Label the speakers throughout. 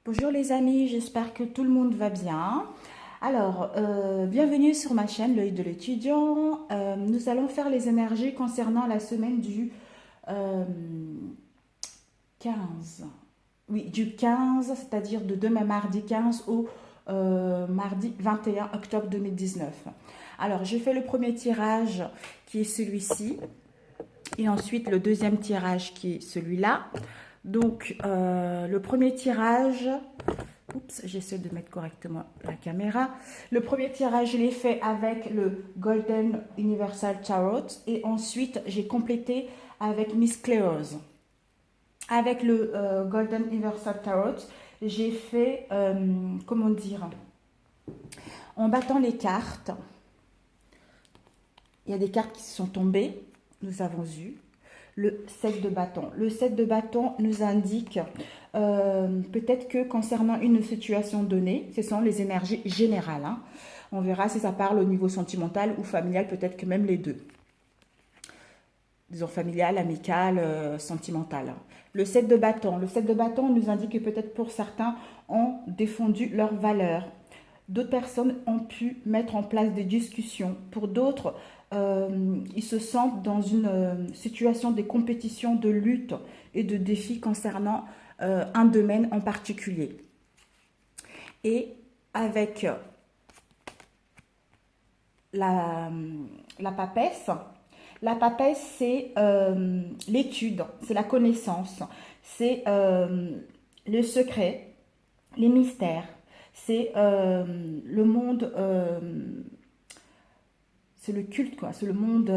Speaker 1: Bonjour les amis, j'espère que tout le monde va bien. Alors, bienvenue sur ma chaîne, l'œil de l'étudiant. Nous allons faire les énergies concernant la semaine du euh, 15. Oui, du 15, c'est-à-dire de demain mardi 15 au mardi 21 octobre 2019. Alors, j'ai fait le premier tirage qui est celui-ci et ensuite le deuxième tirage qui est celui-là. Donc, le premier tirage, oups, j'essaie de mettre correctement la caméra. Le premier tirage, je l'ai fait avec le Golden Universal Tarot et ensuite, j'ai complété avec Miss Claire's. Avec le Golden Universal Tarot, j'ai fait, comment dire, en battant les cartes, il y a des cartes qui se sont tombées, nous avons eu le 7 de bâton. Le 7 de bâton nous indique peut-être que concernant une situation donnée, ce sont les énergies générales. Hein. On verra si ça parle au niveau sentimental ou familial, peut-être que même les deux. Disons familial, amical, sentimental. Le 7 de bâton. Le 7 de bâton nous indique que peut-être pour certains ont défendu leurs valeurs. D'autres personnes ont pu mettre en place des discussions. Pour d'autres, ils se sentent dans une situation de compétition, de lutte et de défis concernant un domaine en particulier. Et avec la papesse, c'est l'étude, c'est la connaissance, c'est le secret, les mystères, c'est le monde, c'est le culte, quoi. C'est le monde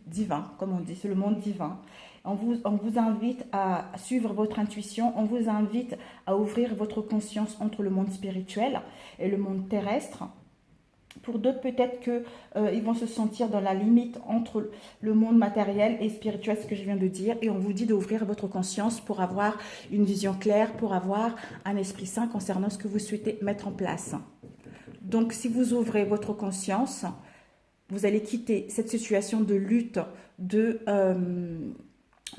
Speaker 1: divin, comme on dit, c'est le monde divin. On vous invite à suivre votre intuition, on vous invite à ouvrir votre conscience entre le monde spirituel et le monde terrestre. Pour d'autres, peut-être qu'ils vont se sentir dans la limite entre le monde matériel et spirituel, ce que je viens de dire. Et on vous dit d'ouvrir votre conscience pour avoir une vision claire, pour avoir un esprit sain concernant ce que vous souhaitez mettre en place. Donc, si vous ouvrez votre conscience, vous allez quitter cette situation de lutte, de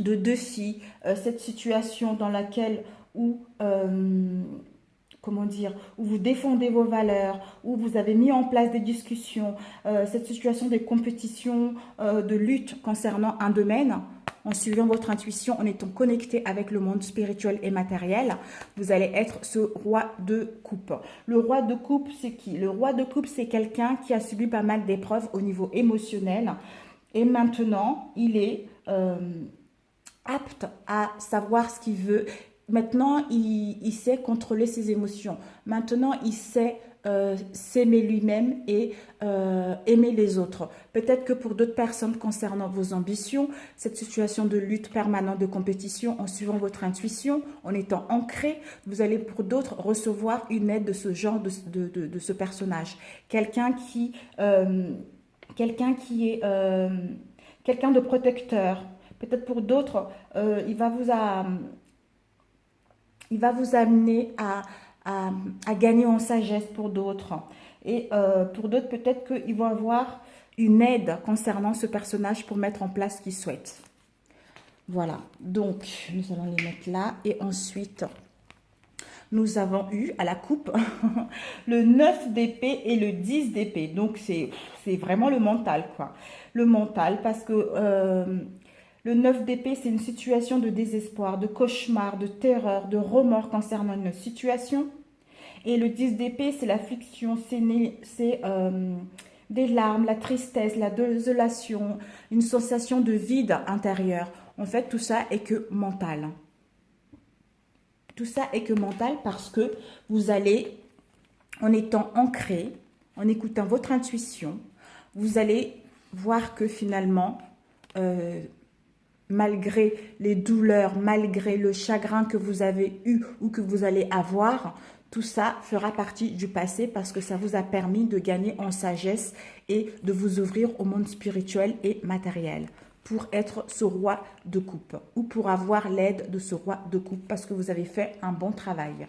Speaker 1: défi, cette situation dans laquelle où comment dire, où vous défendez vos valeurs, où vous avez mis en place des discussions, cette situation de compétition, de lutte concernant un domaine, en suivant votre intuition, en étant connecté avec le monde spirituel et matériel, vous allez être ce roi de coupe. Le roi de coupe, c'est qui? Le roi de coupe, c'est quelqu'un qui a subi pas mal d'épreuves au niveau émotionnel et maintenant, il est apte à savoir ce qu'il veut. Maintenant, il sait contrôler ses émotions. Maintenant, il sait s'aimer lui-même et aimer les autres. Peut-être que pour d'autres personnes concernant vos ambitions, cette situation de lutte permanente, de compétition, en suivant votre intuition, en étant ancré, vous allez pour d'autres recevoir une aide de ce genre, de ce personnage. Quelqu'un qui est quelqu'un de protecteur. Peut-être pour d'autres, il va vous amener à gagner en sagesse pour d'autres. Et pour d'autres, peut-être qu'ils vont avoir une aide concernant ce personnage pour mettre en place ce qu'ils souhaitent. Voilà, donc nous allons les mettre là. Et ensuite, nous avons eu à la coupe le 9 d'épée et le 10 d'épée. Donc, c'est vraiment le mental, quoi. Le mental, parce que le 9 d'épée, c'est une situation de désespoir, de cauchemar, de terreur, de remords concernant une situation. Et le 10 d'épée, c'est l'affliction, c'est des larmes, la tristesse, la désolation, une sensation de vide intérieur. En fait, tout ça est que mental. Tout ça est que mental parce que vous allez, en étant ancré, en écoutant votre intuition, vous allez voir que finalement, malgré les douleurs, malgré le chagrin que vous avez eu ou que vous allez avoir, tout ça fera partie du passé parce que ça vous a permis de gagner en sagesse et de vous ouvrir au monde spirituel et matériel pour être ce roi de coupe ou pour avoir l'aide de ce roi de coupe parce que vous avez fait un bon travail.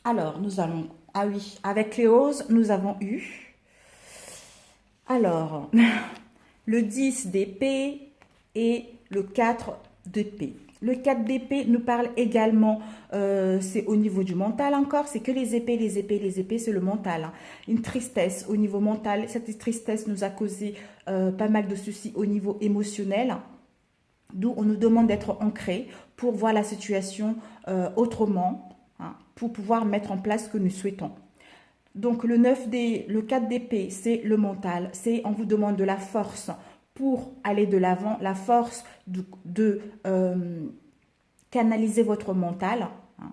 Speaker 1: Alors, nous allons... Ah oui, avec les roses, nous avons eu... Alors, le 10 d'épée et le 4 d'épée. Le 4 d'épée nous parle également, c'est au niveau du mental encore, c'est que les épées, les épées, les épées, c'est le mental. Hein. Une tristesse au niveau mental, cette tristesse nous a causé pas mal de soucis au niveau émotionnel, d'où on nous demande d'être ancré pour voir la situation autrement, hein, pour pouvoir mettre en place ce que nous souhaitons. Donc le 4 d'épée, c'est le mental, c'est on vous demande de la force pour aller de l'avant, la force de canaliser votre mental. Hein.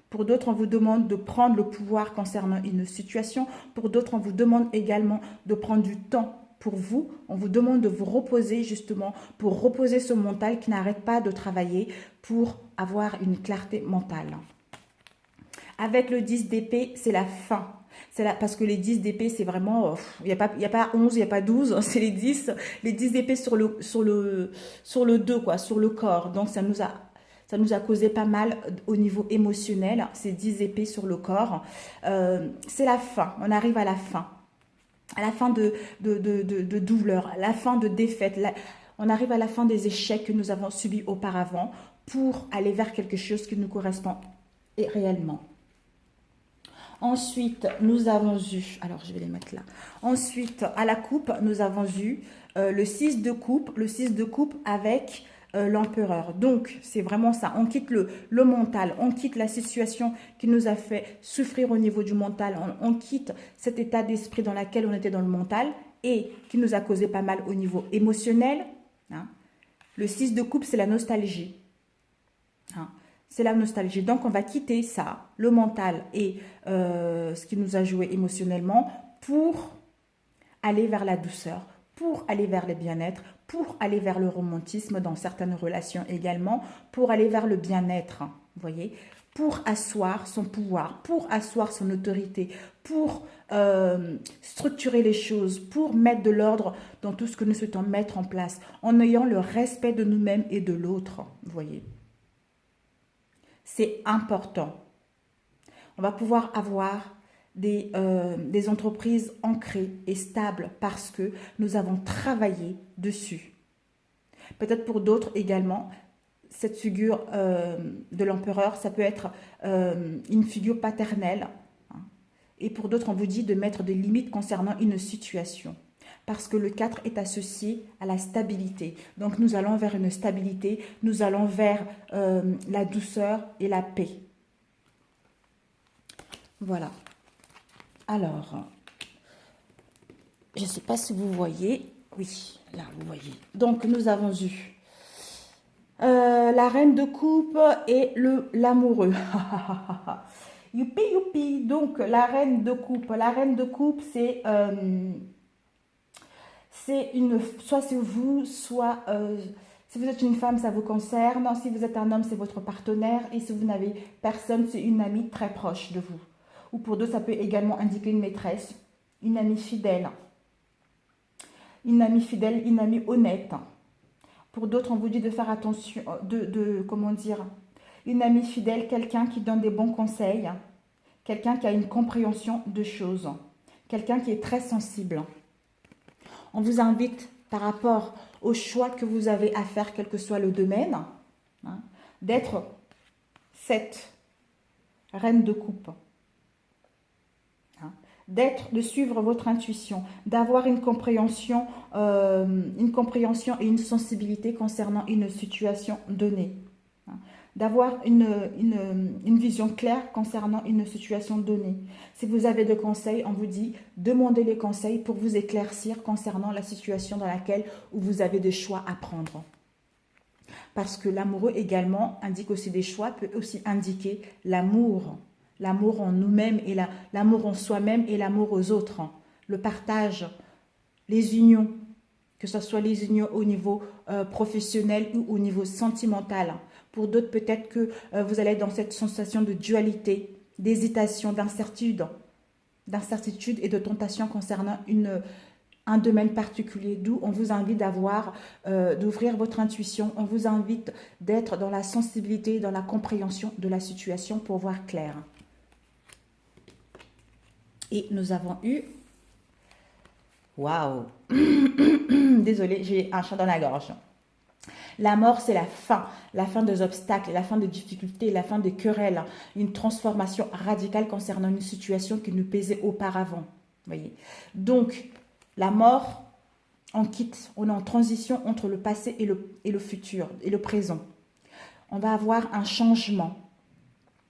Speaker 1: Pour d'autres, on vous demande de prendre le pouvoir concernant une situation. Pour d'autres, on vous demande également de prendre du temps pour vous. On vous demande de vous reposer justement pour reposer ce mental qui n'arrête pas de travailler pour avoir une clarté mentale. Avec le 10 d'épée, c'est la fin. Parce que les 10 d'épée, c'est vraiment, il n'y a pas 11, il n'y a pas 12, c'est les 10 d'épée sur le 2, quoi, sur le corps. Donc, ça nous a causé pas mal au niveau émotionnel, ces 10 épées sur le corps. C'est la fin, on arrive à la fin de douleur, à la fin de défaite. On arrive à la fin des échecs que nous avons subis auparavant pour aller vers quelque chose qui nous correspond réellement. Ensuite, nous avons eu, alors je vais les mettre là. Ensuite, à la coupe, nous avons eu le 6 de coupe avec l'empereur. Donc, c'est vraiment ça. On quitte le mental, on quitte la situation qui nous a fait souffrir au niveau du mental. On quitte cet état d'esprit dans lequel on était dans le mental et qui nous a causé pas mal au niveau émotionnel. Hein. Le 6 de coupe, c'est la nostalgie. Hein. C'est la nostalgie. Donc, on va quitter ça, le mental et ce qui nous a joué émotionnellement pour aller vers la douceur, pour aller vers le bien-être, pour aller vers le romantisme dans certaines relations également, pour aller vers le bien-être, vous voyez, pour asseoir son pouvoir, pour asseoir son autorité, pour structurer les choses, pour mettre de l'ordre dans tout ce que nous souhaitons mettre en place, en ayant le respect de nous-mêmes et de l'autre, vous voyez. C'est important. On va pouvoir avoir des entreprises ancrées et stables parce que nous avons travaillé dessus. Peut-être pour d'autres également, cette figure de l'empereur, ça peut être une figure paternelle. Hein. Et pour d'autres, on vous dit de mettre des limites concernant une situation. Parce que le 4 est associé à la stabilité. Donc, nous allons vers une stabilité, nous allons vers la douceur et la paix. Voilà. Alors, je ne sais pas si vous voyez. Oui, là, vous voyez. Donc, nous avons eu la reine de coupe et l'amoureux. Youpi, youpi. Donc, la reine de coupe. La reine de coupe, c'est... soit c'est vous, soit si vous êtes une femme, ça vous concerne. Si vous êtes un homme, c'est votre partenaire. Et si vous n'avez personne, c'est une amie très proche de vous. Ou pour d'autres, ça peut également indiquer une maîtresse, une amie fidèle. Une amie fidèle, une amie honnête. Pour d'autres, on vous dit de faire attention, comment dire, une amie fidèle, quelqu'un qui donne des bons conseils, quelqu'un qui a une compréhension de choses, quelqu'un qui est très sensible. On vous invite, par rapport au choix que vous avez à faire, quel que soit le domaine, hein, d'être cette reine de coupe. Hein, de suivre votre intuition, d'avoir une compréhension et une sensibilité concernant une situation donnée. Hein, d'avoir une vision claire concernant une situation donnée. Si vous avez des conseils, on vous dit demandez les conseils pour vous éclaircir concernant la situation dans laquelle vous avez des choix à prendre. Parce que l'amoureux également indique aussi des choix, peut aussi indiquer l'amour. L'amour en nous-mêmes et l'amour en soi-même et l'amour aux autres. Le partage, les unions, que ce soit les unions au niveau professionnel ou au niveau sentimental. Pour d'autres, peut-être que vous allez être dans cette sensation de dualité, d'hésitation, d'incertitude et de tentation concernant un domaine particulier, d'où on vous invite d'ouvrir votre intuition, on vous invite d'être dans la sensibilité, dans la compréhension de la situation pour voir clair. Et nous avons eu... Waouh. Désolée, j'ai un chat dans la gorge. La mort, c'est la fin des obstacles, la fin des difficultés, la fin des querelles, une transformation radicale concernant une situation qui nous pesait auparavant. Voyez. Donc, la mort, on quitte, on est en transition entre le passé et le futur, et le présent. On va avoir un changement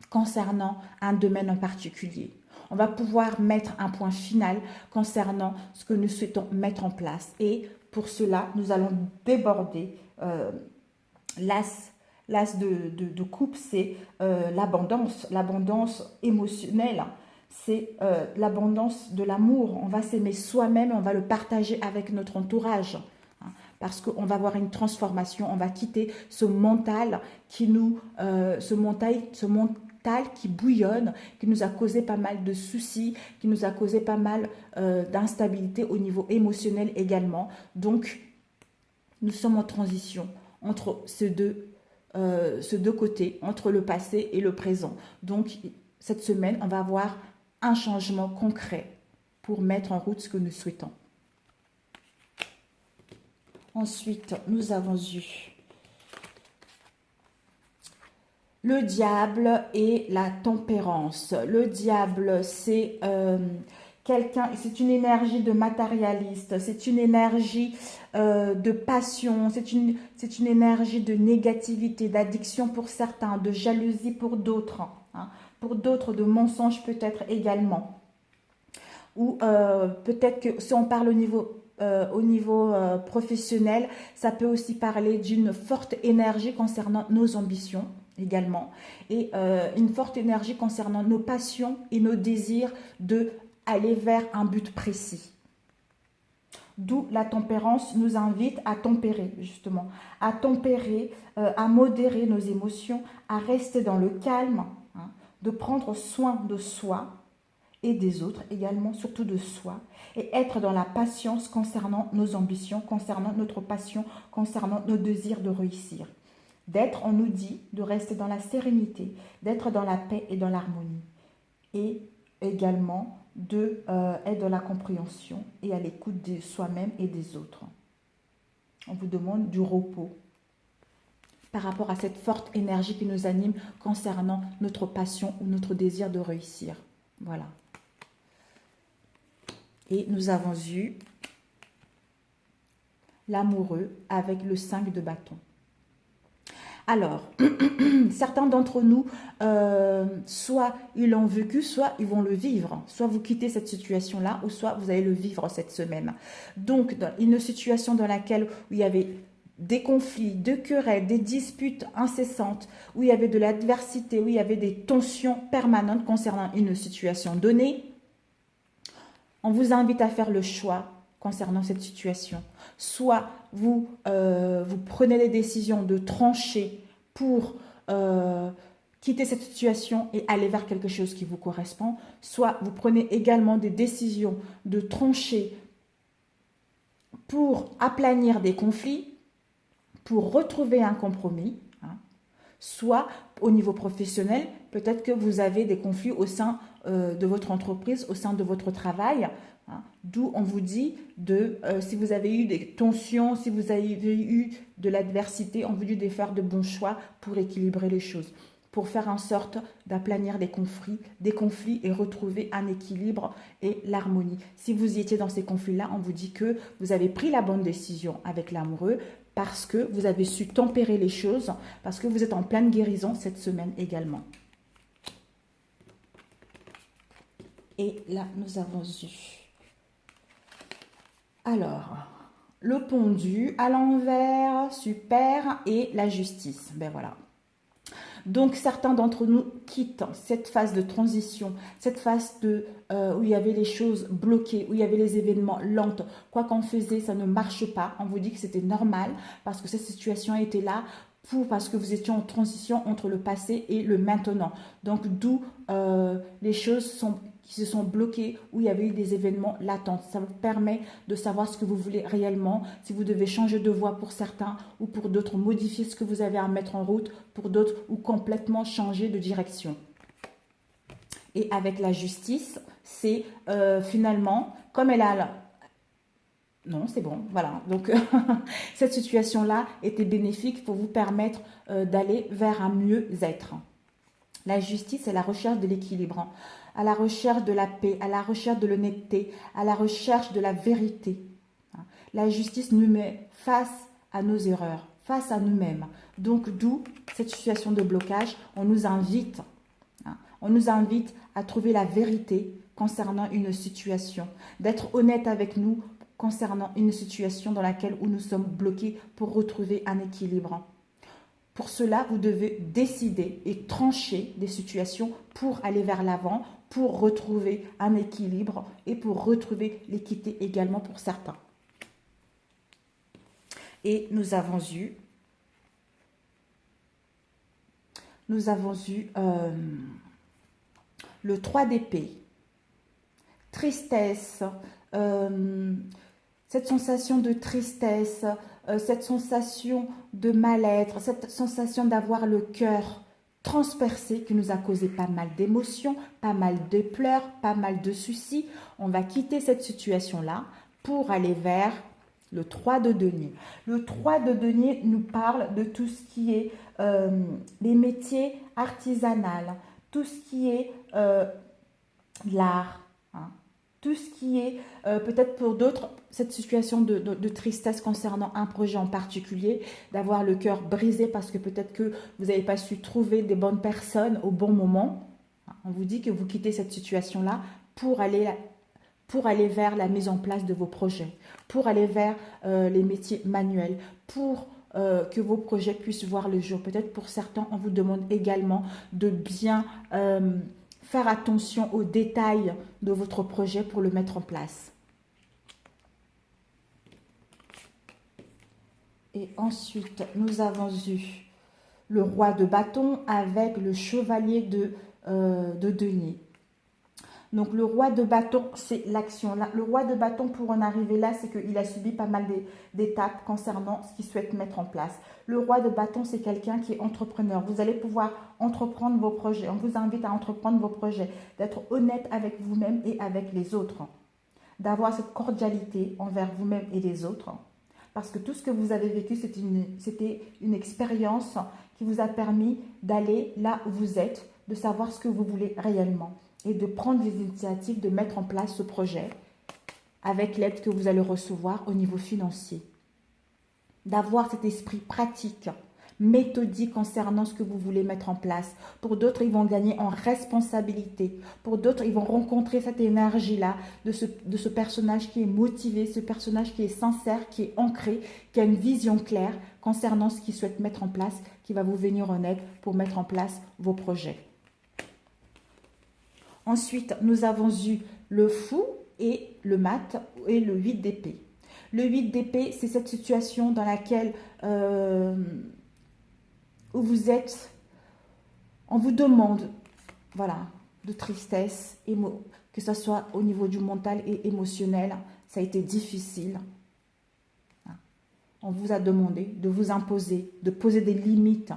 Speaker 1: concernant un domaine en particulier. On va pouvoir mettre un point final concernant ce que nous souhaitons mettre en place. Et pour cela, nous allons déborder l'as de coupe, c'est l'abondance émotionnelle, c'est l'abondance de l'amour. On va s'aimer soi-même et on va le partager avec notre entourage. Parce qu'on va avoir une transformation, on va quitter ce mental qui nous, ce mental qui bouillonne, qui nous a causé pas mal de soucis, qui nous a causé pas mal d'instabilité au niveau émotionnel également. Donc, nous sommes en transition entre ces deux côtés, entre le passé et le présent. Donc, cette semaine, on va avoir un changement concret pour mettre en route ce que nous souhaitons. Ensuite, nous avons eu le diable et la tempérance. Le diable, c'est c'est une énergie de matérialiste, c'est une énergie de passion, c'est une énergie de négativité, d'addiction pour certains, de jalousie pour d'autres, hein, pour d'autres de mensonges peut-être également. Ou peut-être que si on parle au niveau professionnel, ça peut aussi parler d'une forte énergie concernant nos ambitions également et une forte énergie concernant nos passions et nos désirs de aller vers un but précis. D'où la tempérance nous invite à tempérer justement, à tempérer, à modérer nos émotions, à rester dans le calme, hein, de prendre soin de soi et des autres également, surtout de soi, et être dans la patience concernant nos ambitions, concernant notre passion, concernant nos désirs de réussir. D'être, on nous dit, de rester dans la sérénité, d'être dans la paix et dans l'harmonie. Et également être dans la compréhension et à l'écoute de soi-même et des autres. On vous demande du repos par rapport à cette forte énergie qui nous anime concernant notre passion ou notre désir de réussir. Voilà. Et nous avons eu l'amoureux avec le 5 de bâton. Alors, certains d'entre nous, soit ils l'ont vécu, soit ils vont le vivre. Soit vous quittez cette situation-là, ou soit vous allez le vivre cette semaine. Donc, dans une situation dans laquelle où il y avait des conflits, des querelles, des disputes incessantes, où il y avait de l'adversité, où il y avait des tensions permanentes concernant une situation donnée, on vous invite à faire le choix concernant cette situation. Soit vous prenez les décisions de trancher pour quitter cette situation et aller vers quelque chose qui vous correspond. Soit vous prenez également des décisions de trancher pour aplanir des conflits, pour retrouver un compromis. Soit au niveau professionnel, peut-être que vous avez des conflits au sein de votre entreprise, au sein de votre travail, d'où on vous dit si vous avez eu des tensions, si vous avez eu de l'adversité, on vous dit de faire de bons choix pour équilibrer les choses, pour faire en sorte d'aplanir des conflits et retrouver un équilibre et l'harmonie. Si vous y étiez dans ces conflits-là, on vous dit que vous avez pris la bonne décision avec l'amoureux, parce que vous avez su tempérer les choses, parce que vous êtes en pleine guérison cette semaine également. Et là, nous avons eu. Alors, le pendu à l'envers, super, et la justice. Ben voilà. Donc, certains d'entre nous quittent cette phase de transition, cette phase où il y avait les choses bloquées, où il y avait les événements lents. Quoi qu'on faisait, ça ne marche pas. On vous dit que c'était normal parce que cette situation était là parce que vous étiez en transition entre le passé et le maintenant. Donc, d'où les choses qui se sont bloquées, où il y avait eu des événements latents. Ça vous permet de savoir ce que vous voulez réellement, si vous devez changer de voie pour certains ou pour d'autres, modifier ce que vous avez à mettre en route pour d'autres ou complètement changer de direction. Et avec la justice, c'est finalement, comme elle a Non, c'est bon, voilà. Donc, cette situation-là était bénéfique pour vous permettre d'aller vers un mieux-être. La justice est la recherche de l'équilibre, à la recherche de la paix, à la recherche de l'honnêteté, à la recherche de la vérité. La justice nous met face à nos erreurs, face à nous-mêmes. Donc, d'où cette situation de blocage, on nous invite à trouver la vérité concernant une situation, d'être honnête avec nous concernant une situation dans laquelle nous sommes bloqués pour retrouver un équilibre. Pour cela, vous devez décider et trancher des situations pour aller vers l'avant, pour retrouver un équilibre et pour retrouver l'équité également pour certains. Et nous avons eu le 3 d'épée, tristesse, cette sensation de tristesse, cette sensation de mal-être, cette sensation d'avoir le cœur transpercé qui nous a causé pas mal d'émotions, pas mal de pleurs, pas mal de soucis. On va quitter cette situation-là pour aller vers le 3 de denier. Le 3 de denier nous parle de tout ce qui est les métiers artisanaux, tout ce qui est l'art, hein, tout ce qui est peut-être pour d'autres, cette situation de tristesse concernant un projet en particulier, d'avoir le cœur brisé parce que peut-être que vous n'avez pas su trouver des bonnes personnes au bon moment. On vous dit que vous quittez cette situation-là pour aller vers la mise en place de vos projets, pour aller vers les métiers manuels, pour que vos projets puissent voir le jour. Peut-être pour certains, on vous demande également de bien faire attention aux détails de votre projet pour le mettre en place. Et ensuite, nous avons eu le roi de bâton avec le chevalier de denier. Donc, le roi de bâton, c'est l'action. Le roi de bâton, pour en arriver là, c'est qu'il a subi pas mal d'étapes concernant ce qu'il souhaite mettre en place. Le roi de bâton, c'est quelqu'un qui est entrepreneur. Vous allez pouvoir entreprendre vos projets. On vous invite à entreprendre vos projets, d'être honnête avec vous-même et avec les autres, d'avoir cette cordialité envers vous-même et les autres. Parce que tout ce que vous avez vécu, c'était une expérience qui vous a permis d'aller là où vous êtes, de savoir ce que vous voulez réellement et de prendre des initiatives, de mettre en place ce projet avec l'aide que vous allez recevoir au niveau financier. D'avoir cet esprit pratique, méthodique concernant ce que vous voulez mettre en place. Pour d'autres, ils vont gagner en responsabilité. Pour d'autres, ils vont rencontrer cette énergie-là de ce personnage qui est motivé, ce personnage qui est sincère, qui est ancré, qui a une vision claire concernant ce qu'il souhaite mettre en place, qui va vous venir en aide pour mettre en place vos projets. Ensuite, nous avons eu le fou et le mat et le 8 d'épée. Le 8 d'épée, c'est cette situation dans laquelle où vous êtes, on vous demande, voilà, de tristesse, que ce soit au niveau du mental et émotionnel, ça a été difficile. On vous a demandé de vous imposer, de poser des limites.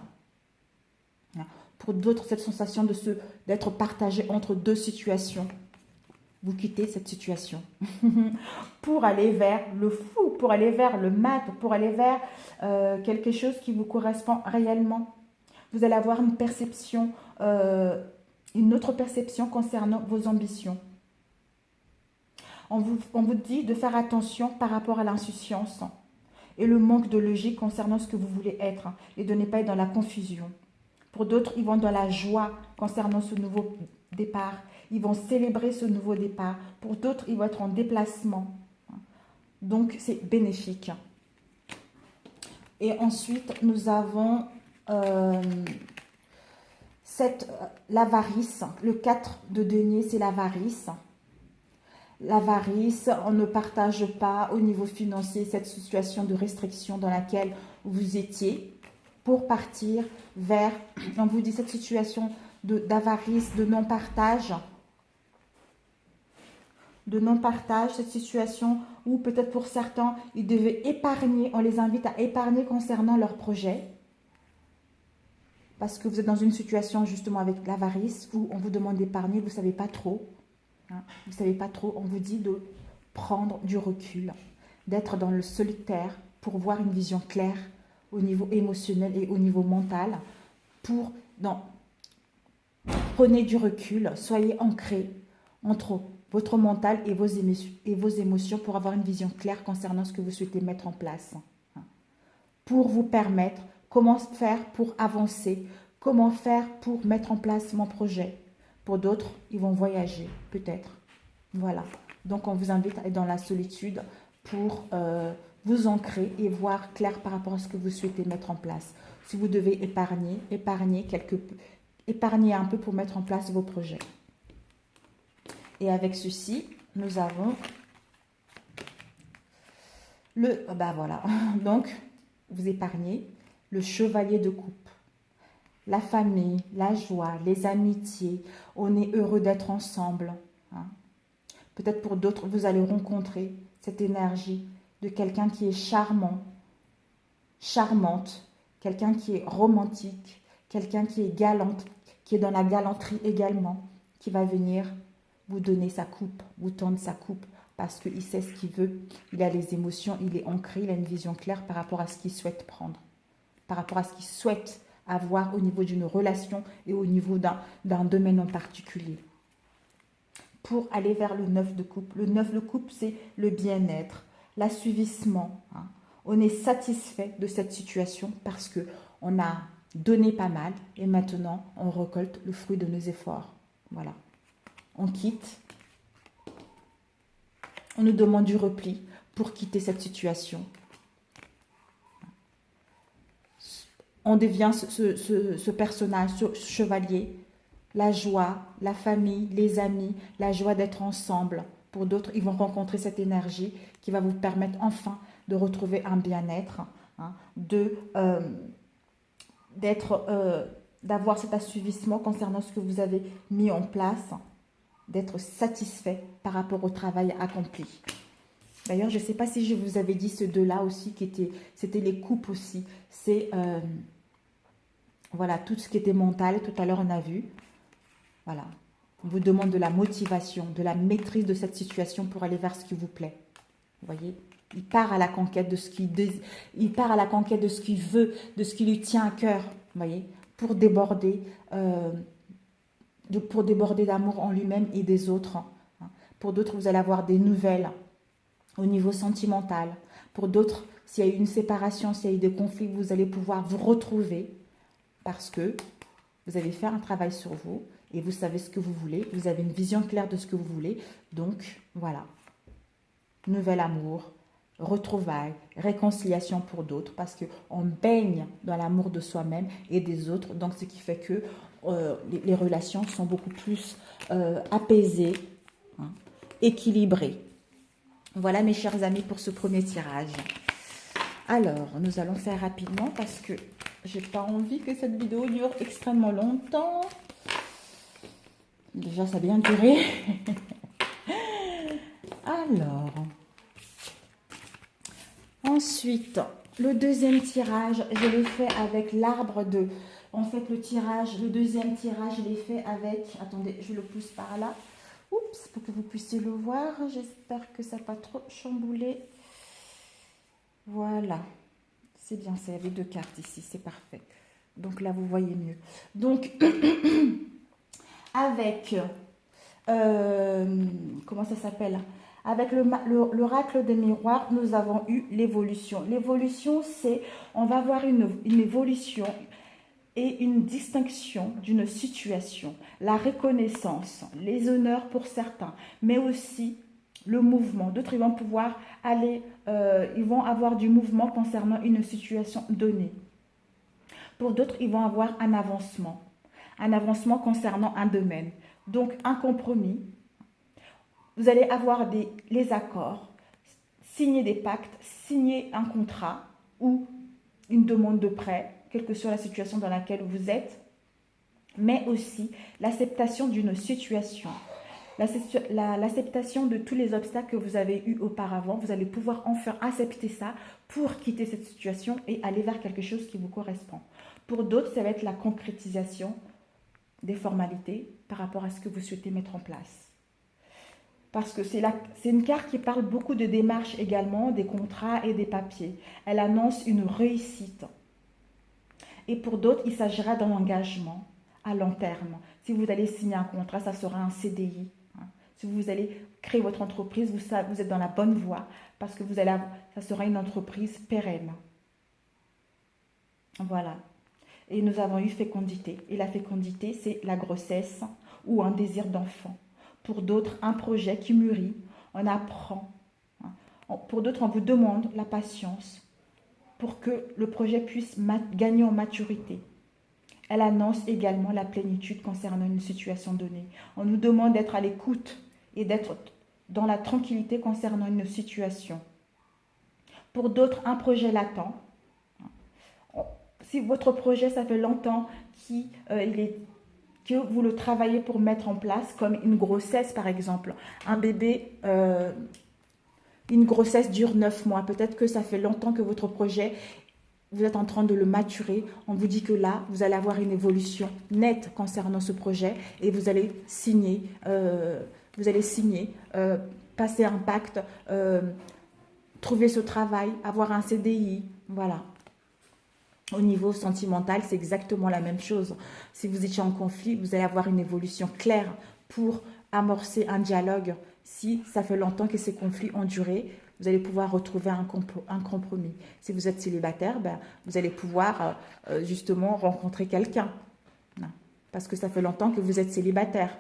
Speaker 1: Pour d'autres, cette sensation d'être partagé entre deux situations. Vous quittez cette situation pour aller vers le fou, pour aller vers le mat, pour aller vers quelque chose qui vous correspond réellement. Vous allez avoir une perception, une autre perception concernant vos ambitions. On vous dit de faire attention par rapport à l'insouciance et le manque de logique concernant ce que vous voulez être et de ne pas être dans la confusion. Pour d'autres, ils vont dans la joie concernant ce nouveau départ. Ils vont célébrer ce nouveau départ. Pour d'autres, ils vont être en déplacement. Donc, c'est bénéfique. Et ensuite, nous avons l'avarice. Le 4 de denier, c'est l'avarice. L'avarice, on ne partage pas au niveau financier cette situation de restriction dans laquelle vous étiez pour partir vers, on vous dit cette situation d'avarice, de non-partage, cette situation où peut-être pour certains, ils devaient épargner, on les invite à épargner concernant leur projet, parce que vous êtes dans une situation justement avec l'avarice où on vous demande d'épargner, vous ne savez pas trop, vous ne savez pas trop, on vous dit de prendre du recul, d'être dans le solitaire pour voir une vision claire au niveau émotionnel et au niveau mental. Prenez du recul, soyez ancrés entre votre mental et vos émotions pour avoir une vision claire concernant ce que vous souhaitez mettre en place. Pour vous permettre comment faire pour avancer, comment faire pour mettre en place mon projet. Pour d'autres, ils vont voyager, peut-être. Voilà. Donc, on vous invite à être dans la solitude pour vous ancrer et voir clair par rapport à ce que vous souhaitez mettre en place. Si vous devez épargner, épargnez un peu pour mettre en place vos projets. Et avec ceci, nous avons voilà. Donc, vous épargnez le chevalier de coupe. La famille, la joie, les amitiés, on est heureux d'être ensemble. Hein. Peut-être pour d'autres, vous allez rencontrer cette énergie de quelqu'un qui est charmant, charmante, quelqu'un qui est romantique, quelqu'un qui est galante, qui est dans la galanterie également, qui va venir vous donner sa coupe, vous tendre sa coupe, parce qu'il sait ce qu'il veut, il a les émotions, il est ancré, il a une vision claire par rapport à ce qu'il souhaite prendre, par rapport à ce qu'il souhaite avoir au niveau d'une relation et au niveau d'un domaine en particulier. Pour aller vers le 9 de coupe. Le 9 de coupe, c'est le bien-être, l'assuivissement. Hein. On est satisfait de cette situation parce qu'on a donné pas mal et maintenant on récolte le fruit de nos efforts. Voilà. On quitte. On nous demande du repli pour quitter cette situation. On devient ce personnage, ce chevalier. La joie, la famille, les amis, la joie d'être ensemble. Pour d'autres, ils vont rencontrer cette énergie qui va vous permettre enfin de retrouver un bien-être, hein, d'avoir cet assuivissement concernant ce que vous avez mis en place, d'être satisfait par rapport au travail accompli. D'ailleurs, je ne sais pas si je vous avais dit ce deux-là aussi, c'était les coupes aussi. C'est voilà, tout ce qui était mental, tout à l'heure on a vu. Voilà, on vous demande de la motivation, de la maîtrise de cette situation pour aller vers ce qui vous plaît. Vous voyez, il part à la conquête de ce qu'il veut, de ce qui lui tient à cœur. Vous voyez, pour déborder d'amour en lui-même et des autres. Pour d'autres, vous allez avoir des nouvelles au niveau sentimental. Pour d'autres, s'il y a eu une séparation, s'il y a eu des conflits, vous allez pouvoir vous retrouver parce que vous avez fait un travail sur vous et vous savez ce que vous voulez. Vous avez une vision claire de ce que vous voulez. Donc, voilà. Nouvel amour, retrouvailles, réconciliation pour d'autres parce qu'on baigne dans l'amour de soi-même et des autres. Donc, ce qui fait que les relations sont beaucoup plus apaisées, hein, équilibrées. Voilà mes chers amis pour ce premier tirage. Alors, nous allons faire rapidement parce que j'ai pas envie que cette vidéo dure extrêmement longtemps. Déjà, ça a bien duré. Alors, ensuite, le deuxième tirage, je l'ai fait avec l'arbre de... En fait, le deuxième tirage, je l'ai fait avec... Attendez, je le pousse par là. Oups, pour que vous puissiez le voir. J'espère que ça n'a pas trop chamboulé. Voilà. C'est bien, c'est avec deux cartes ici, c'est parfait. Donc là, vous voyez mieux. Donc, avec... comment ça s'appelle ? Avec l'oracle des miroirs, nous avons eu l'évolution. L'évolution, c'est... On va voir une évolution et une distinction d'une situation. La reconnaissance, les honneurs pour certains, mais aussi le mouvement. D'autres, ils vont pouvoir aller... ils vont avoir du mouvement concernant une situation donnée. Pour d'autres, ils vont avoir un avancement concernant un domaine. Donc, un compromis. Vous allez avoir les accords, signer des pactes, signer un contrat ou une demande de prêt, quelle que soit la situation dans laquelle vous êtes, mais aussi l'acceptation d'une situation, l'acceptation de tous les obstacles que vous avez eus auparavant. Vous allez pouvoir enfin accepter ça pour quitter cette situation et aller vers quelque chose qui vous correspond. Pour d'autres, ça va être la concrétisation des formalités par rapport à ce que vous souhaitez mettre en place. Parce que c'est une carte qui parle beaucoup de démarches également, des contrats et des papiers. Elle annonce une réussite. Et pour d'autres, il s'agira d'un engagement à long terme. Si vous allez signer un contrat, ça sera un CDI. Si vous allez créer votre entreprise, vous êtes dans la bonne voie parce que ça sera une entreprise pérenne. Voilà. Et nous avons eu fécondité. Et la fécondité, c'est la grossesse ou un désir d'enfant. Pour d'autres, un projet qui mûrit. On apprend. Pour d'autres, on vous demande la patience pour que le projet puisse gagner en maturité. Elle annonce également la plénitude concernant une situation donnée. On nous demande d'être à l'écoute et d'être dans la tranquillité concernant une situation. Pour d'autres, un projet latent. Si votre projet, ça fait longtemps que vous le travaillez pour mettre en place, comme une grossesse par exemple, un bébé, une grossesse dure 9 mois. Peut-être que ça fait longtemps que votre projet, vous êtes en train de le maturer. On vous dit que là, vous allez avoir une évolution nette concernant ce projet et vous allez signer, passer un pacte, trouver ce travail, avoir un CDI, voilà. Au niveau sentimental, c'est exactement la même chose. Si vous étiez en conflit, vous allez avoir une évolution claire pour amorcer un dialogue. Si ça fait longtemps que ces conflits ont duré, vous allez pouvoir retrouver un compromis. Si vous êtes célibataire, vous allez pouvoir justement rencontrer quelqu'un. Parce que ça fait longtemps que vous êtes célibataire.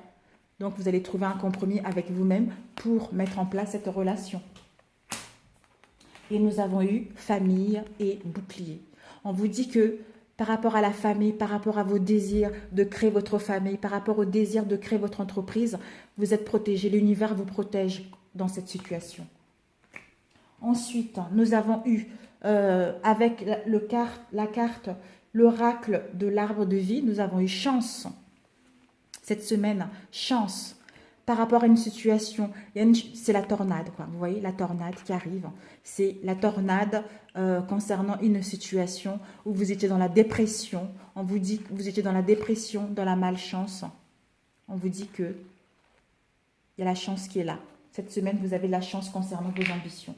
Speaker 1: Donc, vous allez trouver un compromis avec vous-même pour mettre en place cette relation. Et nous avons eu famille et bouclier. On vous dit que par rapport à la famille, par rapport à vos désirs de créer votre famille, par rapport au désir de créer votre entreprise, vous êtes protégé. L'univers vous protège dans cette situation. Ensuite, nous avons eu, avec la carte, l'oracle de l'arbre de vie, nous avons eu chance. Cette semaine, chance. Par rapport à une situation, c'est la tornade, quoi. Vous voyez, la tornade qui arrive. C'est la tornade concernant une situation où vous étiez dans la dépression. On vous dit que vous étiez dans la dépression, dans la malchance. On vous dit que il y a la chance qui est là. Cette semaine, vous avez la chance concernant vos ambitions.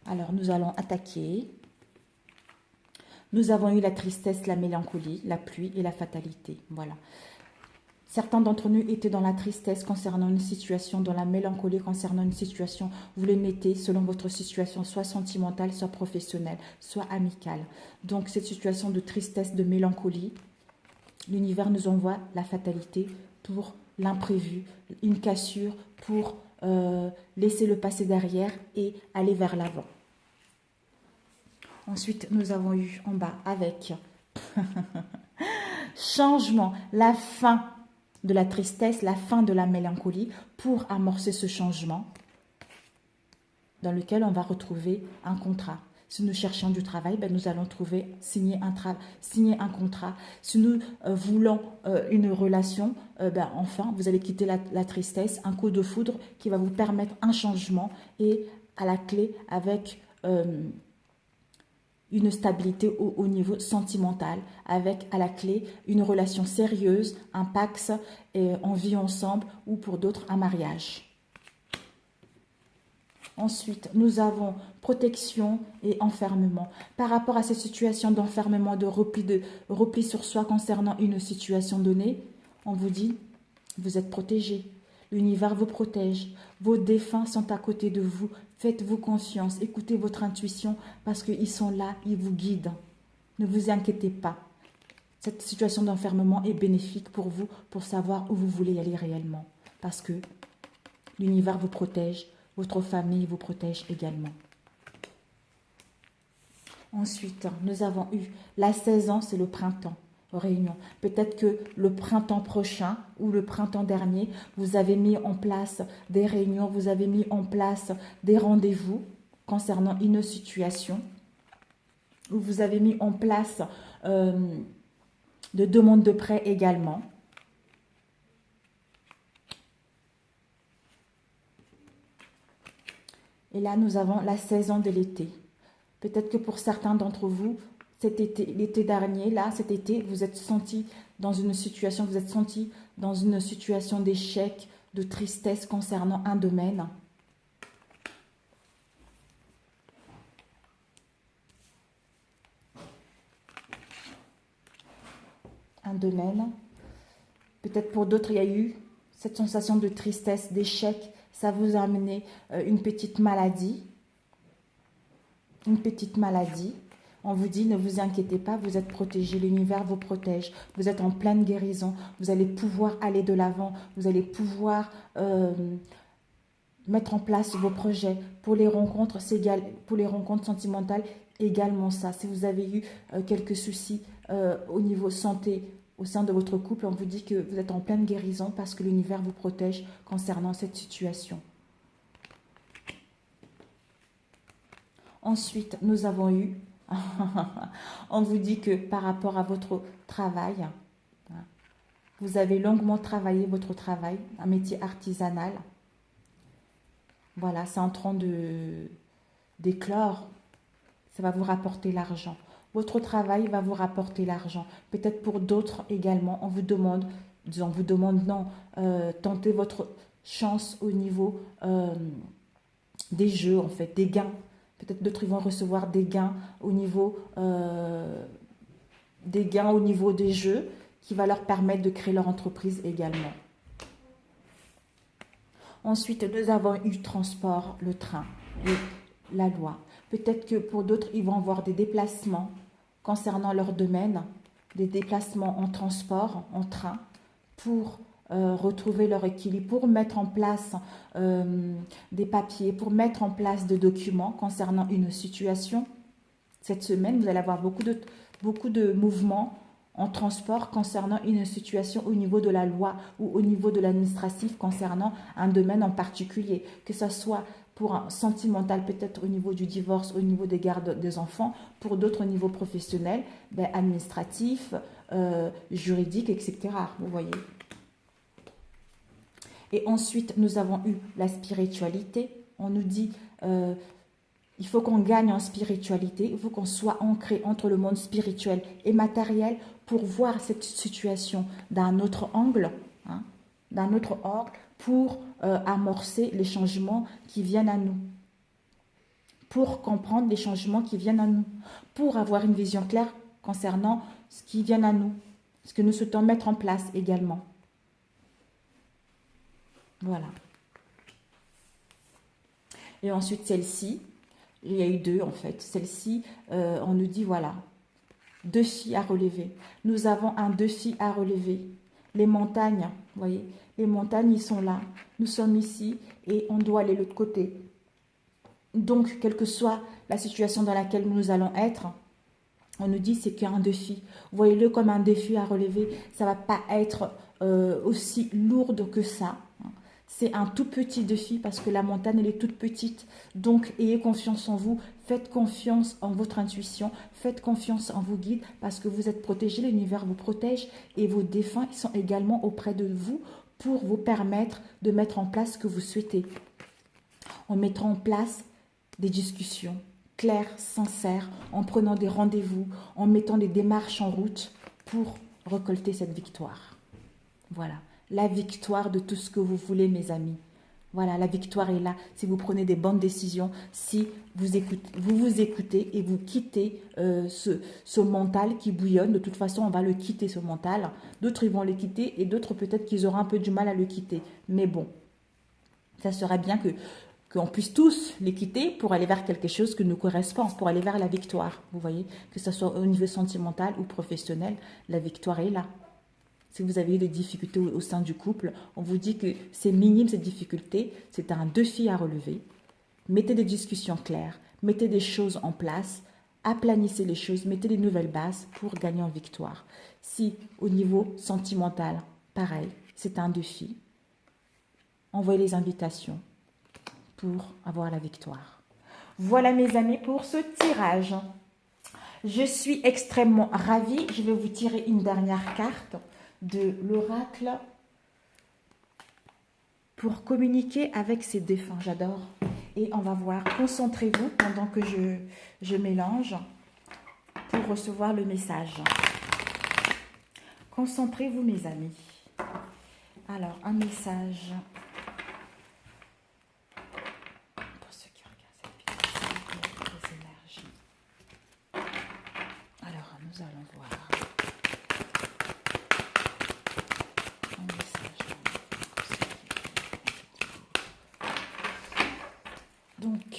Speaker 1: Alors, nous allons attaquer. Nous avons eu la tristesse, la mélancolie, la pluie et la fatalité. Voilà. Certains d'entre nous étaient dans la tristesse concernant une situation, dans la mélancolie concernant une situation. Vous le mettez selon votre situation, soit sentimentale, soit professionnelle, soit amicale. Donc, cette situation de tristesse, de mélancolie, l'univers nous envoie la fatalité pour l'imprévu, une cassure pour laisser le passé derrière et aller vers l'avant. Ensuite, nous avons eu en bas avec changement, la fin de la tristesse, la fin de la mélancolie pour amorcer ce changement dans lequel on va retrouver un contrat. Si nous cherchons du travail, nous allons signer un contrat. Si nous voulons une relation, enfin, vous allez quitter la tristesse, un coup de foudre qui va vous permettre un changement et à la clé avec une stabilité au niveau sentimental, avec à la clé une relation sérieuse, un pax, en vie ensemble ou pour d'autres un mariage. Ensuite, nous avons protection et enfermement. Par rapport à ces situations d'enfermement, de repli sur soi concernant une situation donnée, on vous dit, vous êtes protégé. L'univers vous protège. Vos défunts sont à côté de vous. Faites-vous confiance. Écoutez votre intuition parce qu'ils sont là, ils vous guident. Ne vous inquiétez pas. Cette situation d'enfermement est bénéfique pour vous, pour savoir où vous voulez y aller réellement. Parce que l'univers vous protège. Votre famille vous protège également. Ensuite, nous avons eu la saison, c'est le printemps. Réunion. Peut-être que le printemps prochain ou le printemps dernier, vous avez mis en place des réunions, vous avez mis en place des rendez-vous concernant une situation, ou vous avez mis en place de demandes de prêt également. Et là, nous avons la saison de l'été. Peut-être que pour certains d'entre vous, cet été, l'été dernier, là, cet été, vous êtes senti dans une situation, d'échec, de tristesse concernant un domaine. Un domaine. Peut-être pour d'autres, il y a eu cette sensation de tristesse, d'échec. Ça vous a amené une petite maladie. Une petite maladie. On vous dit, ne vous inquiétez pas, vous êtes protégé, l'univers vous protège, vous êtes en pleine guérison, vous allez pouvoir aller de l'avant, vous allez pouvoir mettre en place vos projets. Pour les rencontres, c'est égal, pour les rencontres sentimentales, également ça. Si vous avez eu quelques soucis au niveau santé, au sein de votre couple, on vous dit que vous êtes en pleine guérison parce que l'univers vous protège concernant cette situation. Ensuite, nous avons eu, on vous dit que par rapport à votre travail, vous avez longuement travaillé votre travail, un métier artisanal. Voilà, c'est en train d'éclore, ça va vous rapporter l'argent. Votre travail va vous rapporter l'argent. Peut-être pour d'autres également, on vous demande non, tentez votre chance au niveau des jeux, en fait, des gains. Peut-être d'autres ils vont recevoir des gains au niveau des jeux qui va leur permettre de créer leur entreprise également. Ensuite, nous avons eu le transport, le train et la loi. Peut-être que pour d'autres, ils vont avoir des déplacements concernant leur domaine, des déplacements en transport, en train, pour retrouver leur équilibre, pour mettre en place des papiers, pour mettre en place des documents concernant une situation. Cette semaine, vous allez avoir beaucoup de mouvements en transport concernant une situation au niveau de la loi ou au niveau de l'administratif concernant un domaine en particulier, que ce soit pour un sentimental, peut-être au niveau du divorce, au niveau des gardes des enfants, pour d'autres au niveau professionnel, administratif, juridique, etc. Vous voyez. Et ensuite, nous avons eu la spiritualité. On nous dit, il faut qu'on gagne en spiritualité, il faut qu'on soit ancré entre le monde spirituel et matériel pour voir cette situation d'un autre angle, pour amorcer les changements qui viennent à nous, pour comprendre les changements qui viennent à nous, pour avoir une vision claire concernant ce qui vient à nous, ce que nous souhaitons mettre en place également. Voilà. Et ensuite, celle-ci, il y a eu deux en fait. Celle-ci, on nous dit, voilà, défi à relever. Nous avons un défi à relever. Les montagnes, vous voyez, les montagnes, ils sont là. Nous sommes ici et on doit aller de l'autre côté. Donc, quelle que soit la situation dans laquelle nous allons être, on nous dit c'est qu'un défi. Voyez-le comme un défi à relever. Ça ne va pas être aussi lourde que ça. C'est un tout petit défi parce que la montagne, elle est toute petite. Donc, ayez confiance en vous. Faites confiance en votre intuition. Faites confiance en vos guides parce que vous êtes protégés. L'univers vous protège et vos défunts ils sont également auprès de vous pour vous permettre de mettre en place ce que vous souhaitez. En mettant en place des discussions claires, sincères, en prenant des rendez-vous, en mettant des démarches en route pour récolter cette victoire. Voilà. La victoire de tout ce que vous voulez, mes amis. Voilà, la victoire est là. Si vous prenez des bonnes décisions, si vous écoutez et vous quittez ce mental qui bouillonne. De toute façon, on va le quitter, ce mental. D'autres, ils vont le quitter et d'autres, peut-être qu'ils auront un peu du mal à le quitter. Mais bon, ça serait bien qu'on puisse tous les quitter pour aller vers quelque chose qui nous correspond, pour aller vers la victoire. Vous voyez, que ce soit au niveau sentimental ou professionnel, la victoire est là. Si vous avez eu des difficultés au sein du couple, on vous dit que c'est minime cette difficulté, c'est un défi à relever. Mettez des discussions claires, mettez des choses en place, aplanissez les choses, mettez des nouvelles bases pour gagner en victoire. Si au niveau sentimental, pareil, c'est un défi, envoyez les invitations pour avoir la victoire. Voilà mes amis pour ce tirage. Je suis extrêmement ravie. Je vais vous tirer une dernière carte de l'oracle pour communiquer avec ses défunts. J'adore. Et on va voir. Concentrez-vous pendant que je mélange pour recevoir le message. Concentrez-vous mes amis. Alors, un message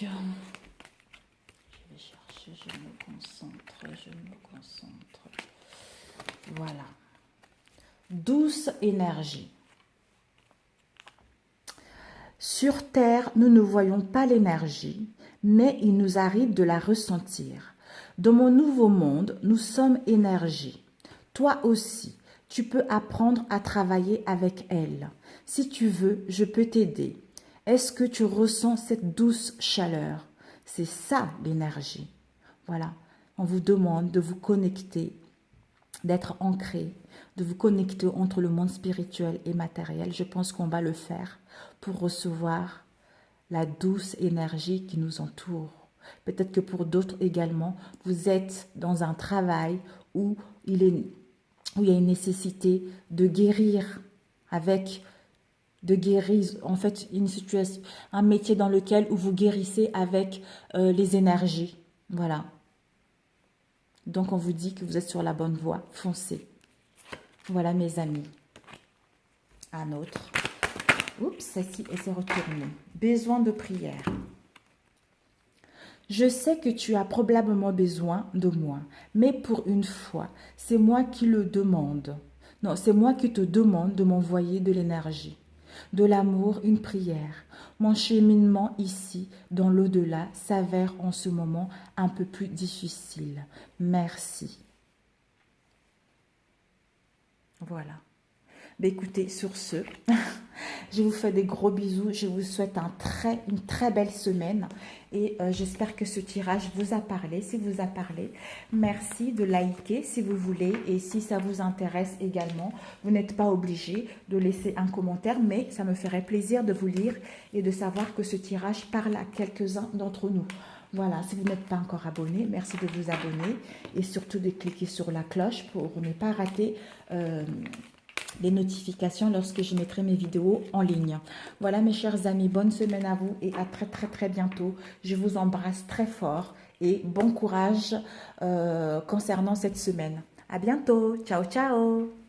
Speaker 1: Je vais chercher, je me concentre. Voilà. Douce énergie. Sur Terre, nous ne voyons pas l'énergie, mais il nous arrive de la ressentir. Dans mon nouveau monde, nous sommes énergie. Toi aussi, tu peux apprendre à travailler avec elle. Si tu veux, je peux t'aider. Est-ce que tu ressens cette douce chaleur? C'est ça l'énergie. Voilà, on vous demande de vous connecter, d'être ancré, de vous connecter entre le monde spirituel et matériel. Je pense qu'on va le faire pour recevoir la douce énergie qui nous entoure. Peut-être que pour d'autres également, vous êtes dans un travail où il y a une nécessité de guérir en fait, une situation, un métier dans lequel où vous guérissez avec les énergies. Voilà. Donc, on vous dit que vous êtes sur la bonne voie. Foncez. Voilà, mes amis. Un autre. Oups, celle-ci, elle s'est retournée. Besoin de prière. Je sais que tu as probablement besoin de moi, mais pour une fois, c'est moi qui le demande. Non, c'est moi qui te demande de m'envoyer de l'énergie, de l'amour, une prière. Mon cheminement ici, dans l'au-delà, s'avère en ce moment un peu plus difficile. Merci. Voilà. Ben écoutez, sur ce, je vous fais des gros bisous. Je vous souhaite une très belle semaine. Et j'espère que ce tirage vous a parlé. Si vous a parlé, merci de liker si vous voulez. Et si ça vous intéresse également, vous n'êtes pas obligé de laisser un commentaire. Mais ça me ferait plaisir de vous lire et de savoir que ce tirage parle à quelques-uns d'entre nous. Voilà, si vous n'êtes pas encore abonné, merci de vous abonner. Et surtout de cliquer sur la cloche pour ne pas rater les notifications lorsque je mettrai mes vidéos en ligne. Voilà mes chers amis, bonne semaine à vous et à très bientôt. Je vous embrasse très fort et bon courage concernant cette semaine. À bientôt, ciao ciao.